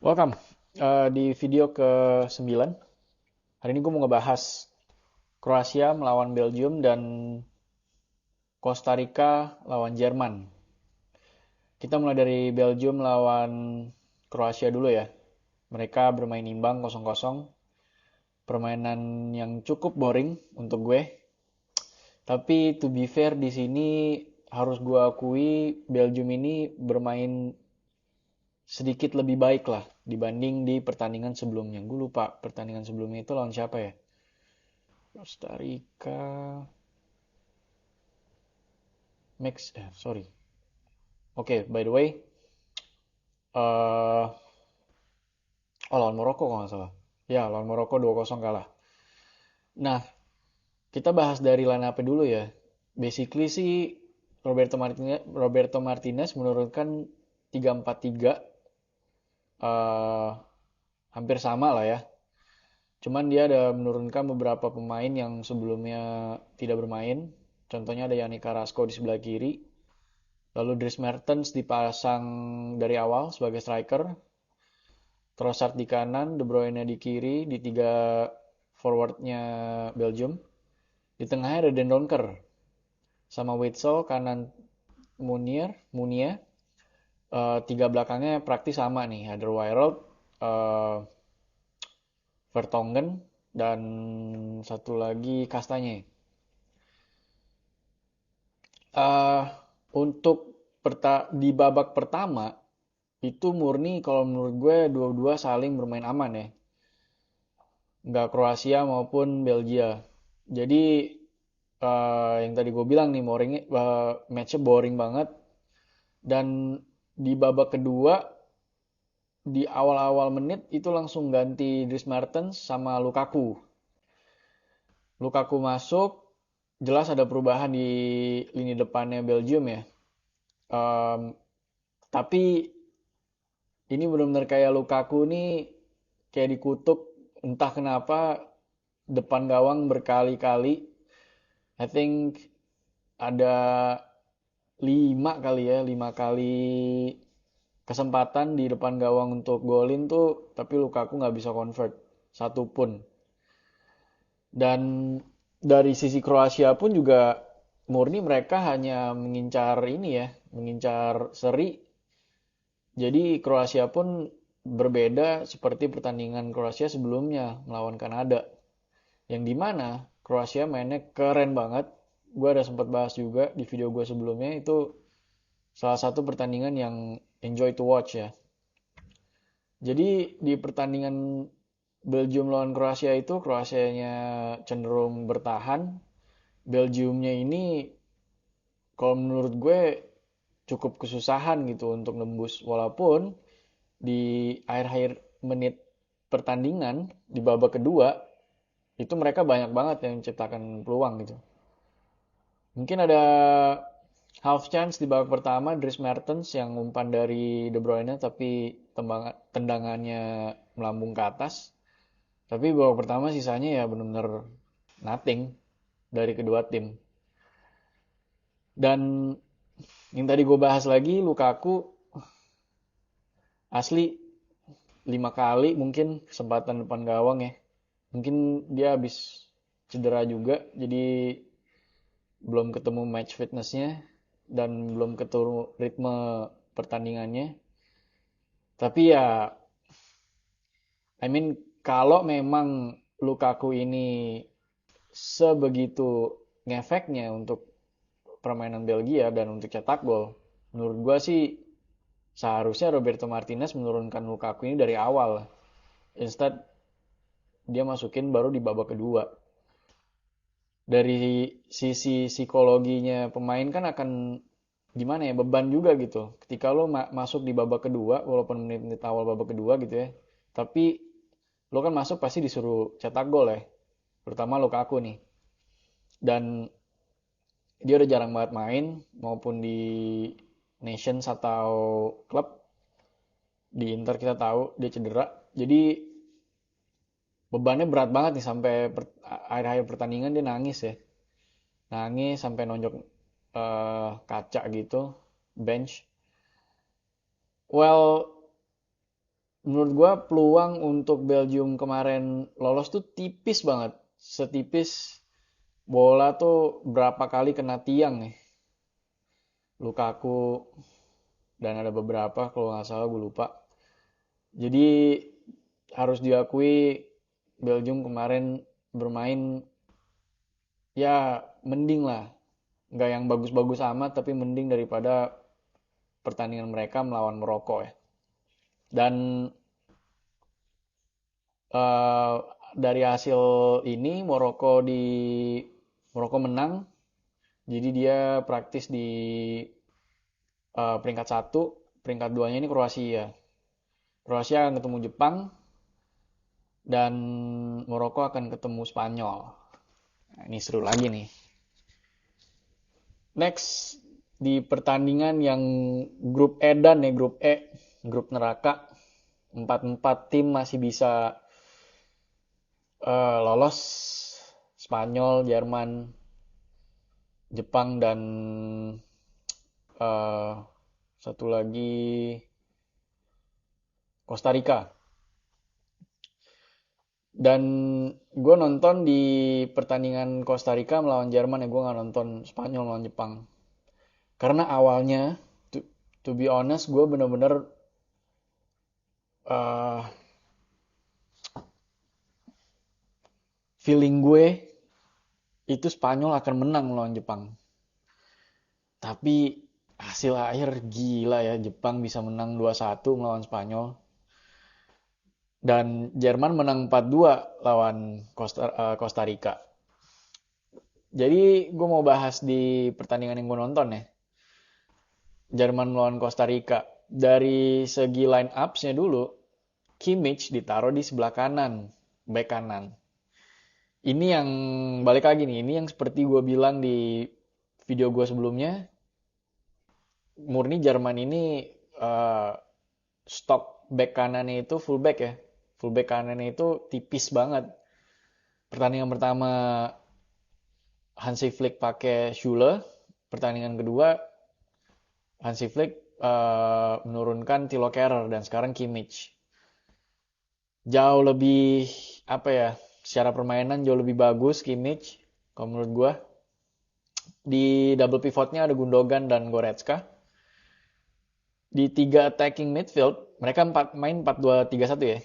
Welcome di video ke-9. Hari ini gue mau ngebahas Kroasia melawan Belgium dan Costa Rica lawan Jerman. Kita mulai dari Belgium lawan Kroasia dulu ya. Mereka bermain imbang 0-0. Permainan yang cukup boring untuk gue. Tapi to be fair di sini harus gue akui Belgium ini bermain sedikit lebih baik lah dibanding di pertandingan sebelumnya. Gue lupa pertandingan sebelumnya itu lawan siapa ya? Costa Rica, sorry. Oke, by the way, eh lawan Maroko kalau nggak salah. Ya, lawan Maroko 2-0 kalah. Nah, kita bahas dari line up dulu ya. Basically sih Roberto Martinez menurunkan 3-4-3, eh hampir sama lah ya. Cuman dia ada menurunkan beberapa pemain yang sebelumnya tidak bermain. Contohnya ada Yannick Carrasco di sebelah kiri. Lalu Dries Mertens dipasang dari awal sebagai striker. Trossard di kanan, De Bruyne di kiri, di tiga forwardnya Belgium. Di tengahnya ada Den Donker sama Witsel, kanan Munier. Tiga belakangnya praktis sama nih, Alderweireld, uh, Vertonghen, dan satu lagi Kastanye. Uh, untuk di babak pertama itu murni kalau menurut gue dua-dua saling bermain aman ya, nggak Kroasia maupun Belgia. Jadi yang tadi gue bilang nih matchnya boring banget. Dan di babak kedua di awal-awal menit itu langsung ganti Dries Mertens sama Lukaku. Lukaku masuk, jelas ada perubahan di lini depannya Belgium ya. Em, tapi ini benar-benar kayak Lukaku nih kayak dikutuk entah kenapa depan gawang berkali-kali. I think ada 5 kali kesempatan di depan gawang untuk golin tuh, tapi Lukaku nggak bisa convert satu pun. Dan dari sisi Kroasia pun juga murni mereka hanya mengincar ini ya, mengincar seri. Jadi Kroasia pun berbeda seperti pertandingan Kroasia sebelumnya melawan Kanada, yang dimana Kroasia mainnya keren banget. Gue ada sempat bahas juga di video gue sebelumnya, itu salah satu pertandingan yang enjoy to watch ya. Jadi di pertandingan Belgium lawan Kroasia itu Kroasianya cenderung bertahan. Belgiumnya ini kalau menurut gue cukup kesusahan gitu untuk nembus, walaupun di akhir-akhir menit pertandingan di babak kedua itu mereka banyak banget yang menciptakan peluang gitu. Mungkin ada half chance di babak pertama Dries Mertens yang umpan dari De Bruyne tapi tendangannya melambung ke atas. Tapi babak pertama sisanya ya benar-benar nothing dari kedua tim. Dan yang tadi gue bahas lagi, Lukaku asli 5 kali mungkin kesempatan depan gawang ya. Mungkin dia habis cedera juga, jadi belum ketemu match fitnessnya dan belum ketemu ritme pertandingannya. Tapi ya, I mean, kalau memang Lukaku ini sebegitu ngefeknya untuk permainan Belgia dan untuk cetak gol, menurut gua sih seharusnya Roberto Martinez menurunkan Lukaku ini dari awal. Instead dia masukin baru di babak kedua. Dari sisi psikologinya pemain kan akan gimana ya, beban juga gitu. Ketika lo masuk di babak kedua, walaupun menit-menit awal babak kedua gitu ya, tapi lo kan masuk pasti disuruh cetak gol ya, terutama Lukaku nih. Dan dia udah jarang banget main, maupun di Nations atau klub. Di Inter kita tahu dia cedera, jadi bebannya berat banget nih sampai akhir-akhir pertandingan dia nangis ya, nangis sampai nonjok kaca gitu, bench. Well, menurut gua peluang untuk Belgium kemarin lolos tuh tipis banget. Setipis bola tuh berapa kali kena tiang nih. Lukaku dan ada beberapa kalau nggak salah gue lupa. Jadi harus diakui Belgium kemarin bermain ya mending lah. Nggak yang bagus-bagus amat tapi mending daripada pertandingan mereka melawan Maroko ya. Dan eh, dari hasil ini Maroko menang. Jadi dia praktis di peringkat satu, peringkat duanya ini Kroasia. Kroasia akan ketemu Jepang dan Maroko akan ketemu Spanyol. Nah, ini seru lagi nih. Next di pertandingan yang grup Edan ya, grup E, grup neraka. Empat tim masih bisa lolos. Spanyol, Jerman, Jepang dan eh, satu lagi Costa Rica. Dan gue nonton di pertandingan Costa Rica melawan Jerman ya, gue nggak nonton Spanyol melawan Jepang. Karena awalnya, to be honest, gue bener-bener uh, feeling gue itu Spanyol akan menang melawan Jepang. Tapi hasil akhir gila ya, Jepang bisa menang 2-1 melawan Spanyol. Dan Jerman menang 4-2 lawan Costa Rica. Jadi gue mau bahas di pertandingan yang gue nonton ya. Jerman melawan Costa Rica. Dari segi line up-nya dulu, Kimmich ditaruh di sebelah kanan, back kanan. Ini yang balik lagi nih, ini yang seperti gue bilang di video gue sebelumnya, murni Jerman ini uh, stok back kanannya itu fullback ya. Fullback kanannya itu tipis banget. Pertandingan pertama Hansi Flick pakai Schüller, pertandingan kedua Hansi Flick menurunkan Thilo Kehrer dan sekarang Kimmich. Jauh lebih apa ya? Secara permainan jauh lebih bagus Kimmich kalau menurut gua. Di double pivotnya ada Gundogan dan Goretzka. Di tiga attacking midfield, mereka main 4-2-3-1 ya.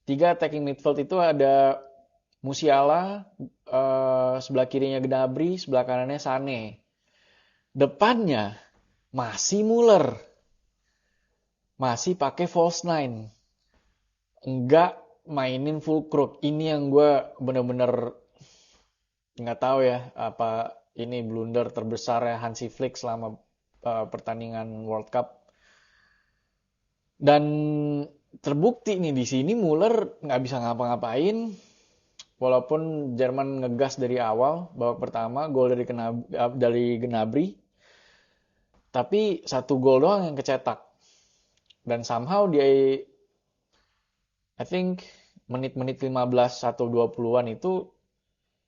Tiga attacking midfield itu ada Musiala, sebelah kirinya Gnabry, sebelah kanannya Sane. Depannya masih Muller, masih pakai false nine, enggak mainin full crook. Ini yang gue bener-bener nggak tahu ya apa ini blunder terbesar ya Hansi Flick selama pertandingan World Cup. Dan terbukti nih di sini Muller nggak bisa ngapa-ngapain. Walaupun Jerman ngegas dari awal babak pertama gol dari Gnabry, tapi satu gol doang yang kecetak. Dan somehow dia I think menit-menit 15 atau 20-an itu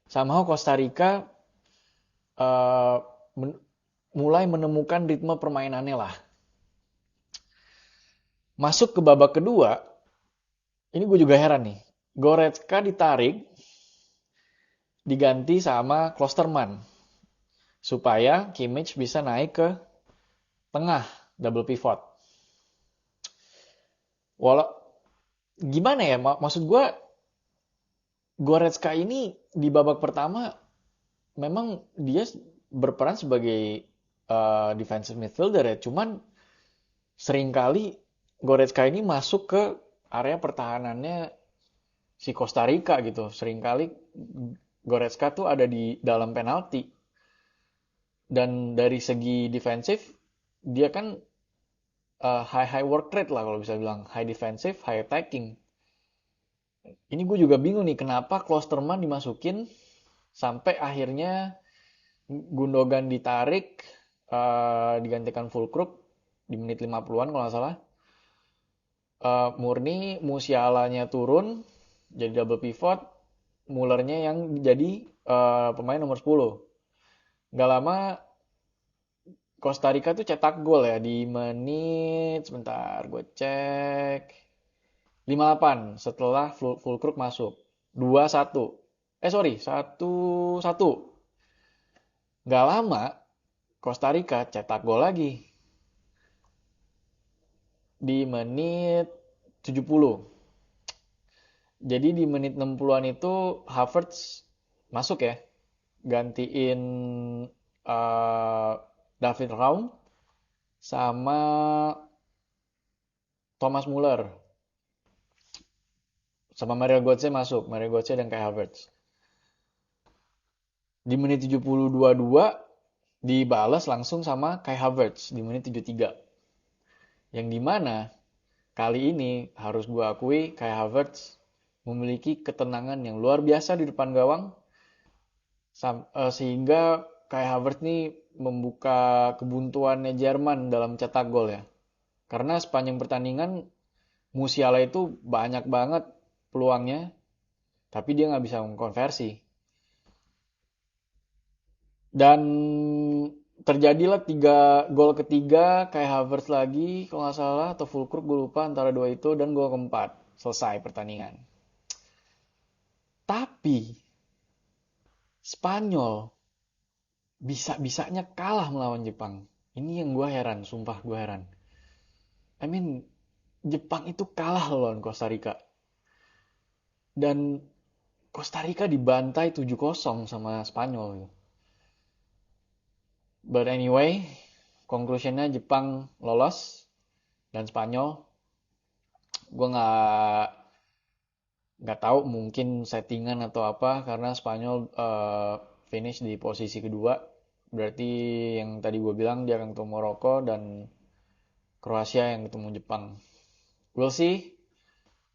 somehow Costa Rica uh, men- mulai menemukan ritme permainannya lah. Masuk ke babak kedua, ini gue juga heran nih. Goretzka ditarik, diganti sama Klosterman. Supaya Kimmich bisa naik ke tengah, double pivot. Walau gimana ya, maksud gue Goretzka ini di babak pertama memang dia berperan sebagai defensive midfielder ya, cuman seringkali Goretzka ini masuk ke area pertahanannya si Costa Rica gitu. Seringkali Goretzka tuh ada di dalam penalti. Dan dari segi defensif, dia kan high work rate lah kalau bisa bilang. High defensive, high attacking. Ini gue juga bingung nih, kenapa Klosterman dimasukin sampai akhirnya Gundogan ditarik, digantikan Fulkrug di menit 50-an kalau nggak salah. Murni Musialanya turun jadi double pivot, Mullernya yang jadi pemain nomor 10. Gak lama Costa Rica tuh cetak gol ya di menit sebentar gue cek. 58 setelah Fulkrug masuk. 2-1. Sorry, 1-1. Gak lama, Costa Rica cetak gol lagi di menit 70. Jadi di menit 60-an itu Havertz masuk ya, gantiin David Raum sama Thomas Muller. Sama Mario Götze masuk, Mario Götze dan Kai Havertz. Di menit 72 dibalas langsung sama Kai Havertz di menit 73. Yang dimana kali ini harus gue akui Kai Havertz memiliki ketenangan yang luar biasa di depan gawang sehingga Kai Havertz ini membuka kebuntuannya Jerman dalam cetak gol ya. Karena sepanjang pertandingan Musiala itu banyak banget peluangnya, tapi dia nggak bisa mengkonversi. Dan terjadilah gol ketiga kayak Havertz lagi kalau nggak salah atau Fulkrug gue lupa antara dua itu dan gol keempat selesai pertandingan. Tapi Spanyol bisa-bisanya kalah melawan Jepang. Ini yang gue heran, sumpah gue heran. I mean, Jepang itu kalah lawan Costa Rica. Dan Costa Rica dibantai 7-0 sama Spanyol. But anyway, conclusionnya Jepang lolos dan Spanyol gue nggak tahu mungkin settingan atau apa karena Spanyol finish di posisi kedua, berarti yang tadi gue bilang dia akan ketemu Maroko dan Kroasia yang ketemu Jepang. We'll see.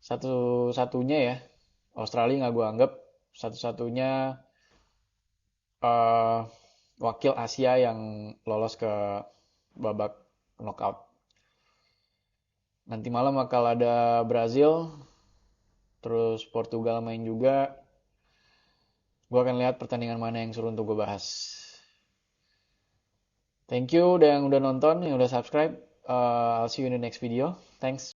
Satu-satunya ya Australia nggak gue anggap satu-satunya uh, wakil Asia yang lolos ke babak knockout. Nanti malam bakal ada Brazil, terus Portugal main juga. Gue akan lihat pertandingan mana yang seru untuk gue bahas. Thank you udah yang udah nonton, yang udah subscribe. I'll see you in the next video. Thanks.